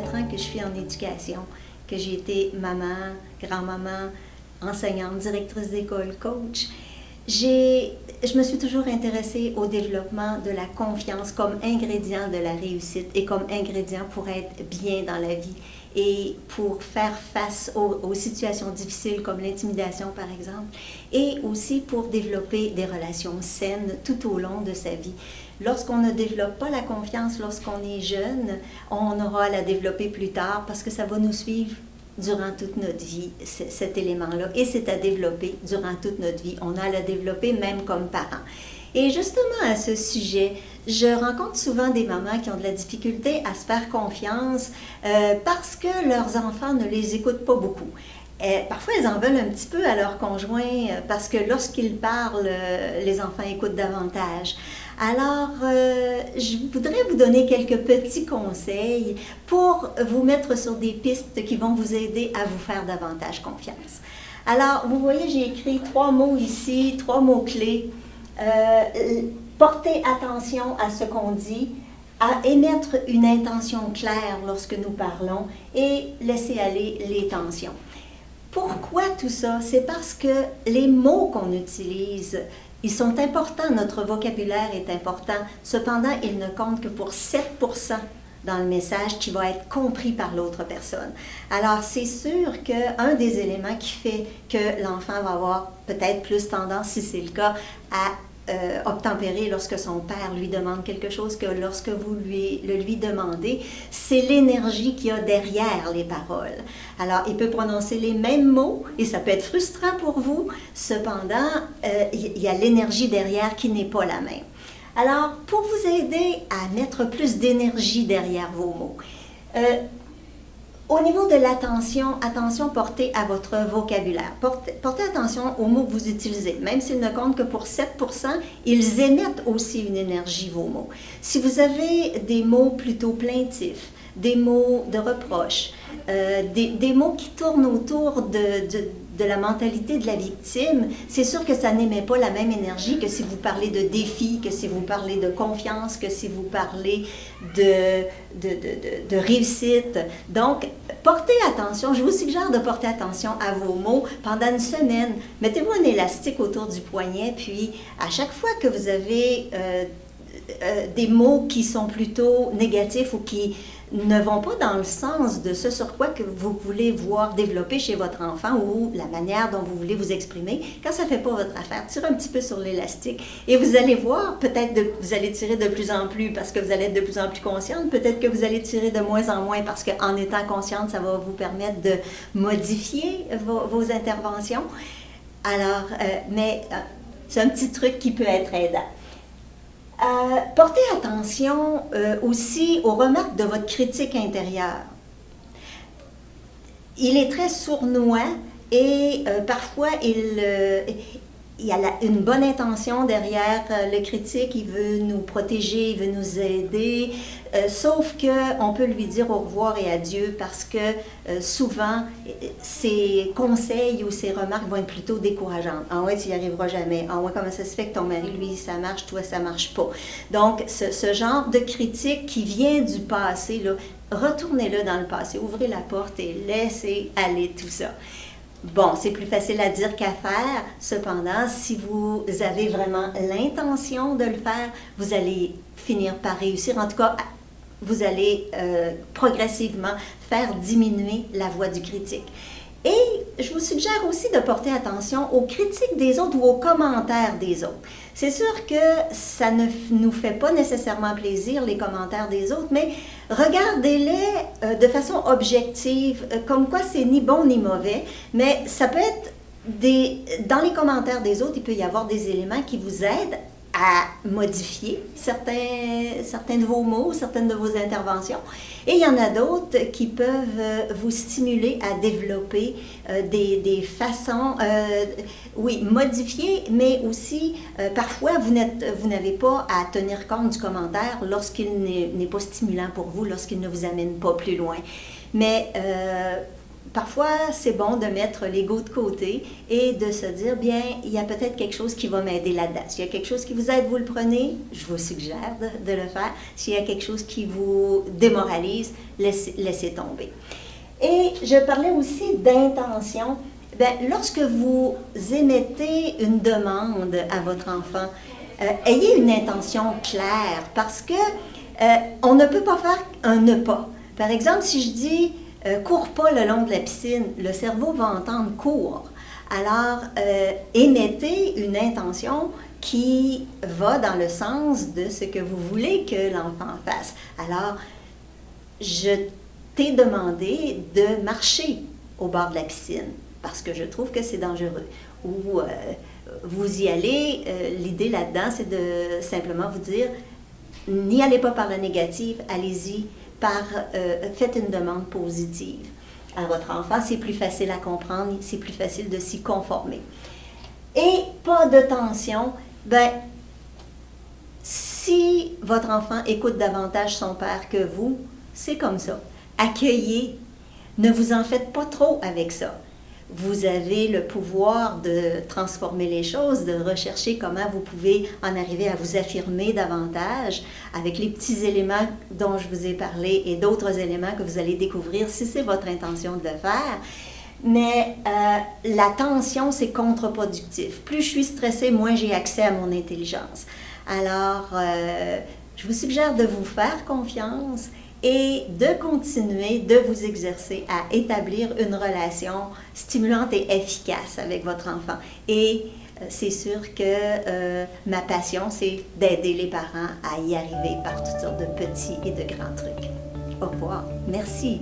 34 ans que je suis en éducation, que j'ai été maman, grand-maman, enseignante, directrice d'école, coach. Je me suis toujours intéressée au développement de la confiance comme ingrédient de la réussite et comme ingrédient pour être bien dans la vie et pour faire face aux situations difficiles comme l'intimidation par exemple, et aussi pour développer des relations saines tout au long de sa vie. Lorsqu'on ne développe pas la confiance lorsqu'on est jeune, on aura à la développer plus tard parce que ça va nous suivre durant toute notre vie, cet élément-là, et c'est à développer durant toute notre vie. On a à le développer même comme parents. Et justement à ce sujet, je rencontre souvent des mamans qui ont de la difficulté à se faire confiance parce que leurs enfants ne les écoutent pas beaucoup. Parfois, elles en veulent un petit peu à leur conjoint parce que lorsqu'ils parlent, les enfants écoutent davantage. Alors, je voudrais vous donner quelques petits conseils pour vous mettre sur des pistes qui vont vous aider à vous faire davantage confiance. Alors, vous voyez, j'ai écrit 3 mots ici, 3 mots-clés. Portez attention à ce qu'on dit, à émettre une intention claire lorsque nous parlons et laisser aller les tensions. Pourquoi tout ça? C'est parce que les mots qu'on utilise, ils sont importants, notre vocabulaire est important. Cependant, ils ne comptent que pour 7% dans le message qui va être compris par l'autre personne. Alors, c'est sûr qu'un des éléments qui fait que l'enfant va avoir peut-être plus tendance, si c'est le cas, à obtempérer lorsque son père lui demande quelque chose que lorsque vous le lui demandez, c'est l'énergie qu'il y a derrière les paroles. Alors, il peut prononcer les mêmes mots et ça peut être frustrant pour vous, cependant, il y a l'énergie derrière qui n'est pas la même. Alors, pour vous aider à mettre plus d'énergie derrière vos mots, au niveau de l'attention, attention portée à votre vocabulaire. Portez attention aux mots que vous utilisez. Même s'ils ne comptent que pour 7%, ils émettent aussi une énergie, vos mots. Si vous avez des mots plutôt plaintifs, des mots de reproche, des mots qui tournent autour de la mentalité de la victime, c'est sûr que ça n'émet pas la même énergie que si vous parlez de défi, que si vous parlez de confiance, que si vous parlez de réussite. Donc, portez attention, je vous suggère de porter attention à vos mots pendant une semaine. Mettez-vous un élastique autour du poignet, puis à chaque fois que vous avez des mots qui sont plutôt négatifs ou qui ne vont pas dans le sens de ce sur quoi que vous voulez voir développer chez votre enfant ou la manière dont vous voulez vous exprimer, quand ça ne fait pas votre affaire, tirez un petit peu sur l'élastique et vous allez voir, peut-être vous allez tirer de plus en plus parce que vous allez être de plus en plus consciente, peut-être que vous allez tirer de moins en moins parce qu'en étant consciente, ça va vous permettre de modifier vos interventions. Alors, c'est un petit truc qui peut être aidant. Portez attention aussi aux remarques de votre critique intérieure. Il est très sournois et parfois il y a une bonne intention derrière le critique, il veut nous protéger, il veut nous aider, sauf qu'on peut lui dire au revoir et adieu parce que souvent, ses conseils ou ses remarques vont être plutôt décourageantes. « Ah ouais, tu n'y arriveras jamais. Ah ouais, comment ça se fait que ton mari, lui, ça marche, toi, ça marche pas. » Donc, ce genre de critique qui vient du passé, là, retournez-le dans le passé, ouvrez la porte et laissez aller tout ça. Bon, c'est plus facile à dire qu'à faire. Cependant, si vous avez vraiment l'intention de le faire, vous allez finir par réussir. En tout cas, vous allez progressivement faire diminuer la voix du critique. Et je vous suggère aussi de porter attention aux critiques des autres ou aux commentaires des autres. C'est sûr que ça ne nous fait pas nécessairement plaisir, les commentaires des autres, mais regardez-les de façon objective, comme quoi c'est ni bon ni mauvais, mais ça peut être dans les commentaires des autres, il peut y avoir des éléments qui vous aident à modifier certains de vos mots, certaines de vos interventions. Et il y en a d'autres qui peuvent vous stimuler à développer des façons, oui, modifier, mais aussi, parfois, vous n'avez pas à tenir compte du commentaire lorsqu'il n'est pas stimulant pour vous, lorsqu'il ne vous amène pas plus loin. Mais parfois, c'est bon de mettre l'ego de côté et de se dire, bien, il y a peut-être quelque chose qui va m'aider là-dedans. S'il y a quelque chose qui vous aide, vous le prenez, je vous suggère de le faire. S'il y a quelque chose qui vous démoralise, laissez tomber. Et je parlais aussi d'intention. Bien, lorsque vous émettez une demande à votre enfant, ayez une intention claire parce que on ne peut pas faire un ne pas. Par exemple, si je dis cours pas le long de la piscine, le cerveau va entendre cours. Alors, émettez une intention qui va dans le sens de ce que vous voulez que l'enfant fasse. Alors, je t'ai demandé de marcher au bord de la piscine parce que je trouve que c'est dangereux. Ou vous y allez, l'idée là-dedans, c'est de simplement vous dire, n'y allez pas par la négative, allez-y faites une demande positive à votre enfant. C'est plus facile à comprendre, c'est plus facile de s'y conformer. Et pas de tension, ben, si votre enfant écoute davantage son père que vous, c'est comme ça. Accueillez, ne vous en faites pas trop avec ça. Vous avez le pouvoir de transformer les choses, de rechercher comment vous pouvez en arriver à vous affirmer davantage avec les petits éléments dont je vous ai parlé et d'autres éléments que vous allez découvrir si c'est votre intention de le faire. Mais la tension, c'est contre-productif. Plus je suis stressée, moins j'ai accès à mon intelligence. Alors, je vous suggère de vous faire confiance et de continuer de vous exercer à établir une relation stimulante et efficace avec votre enfant. Et c'est sûr que ma passion, c'est d'aider les parents à y arriver par toutes sortes de petits et de grands trucs. Au revoir. Merci.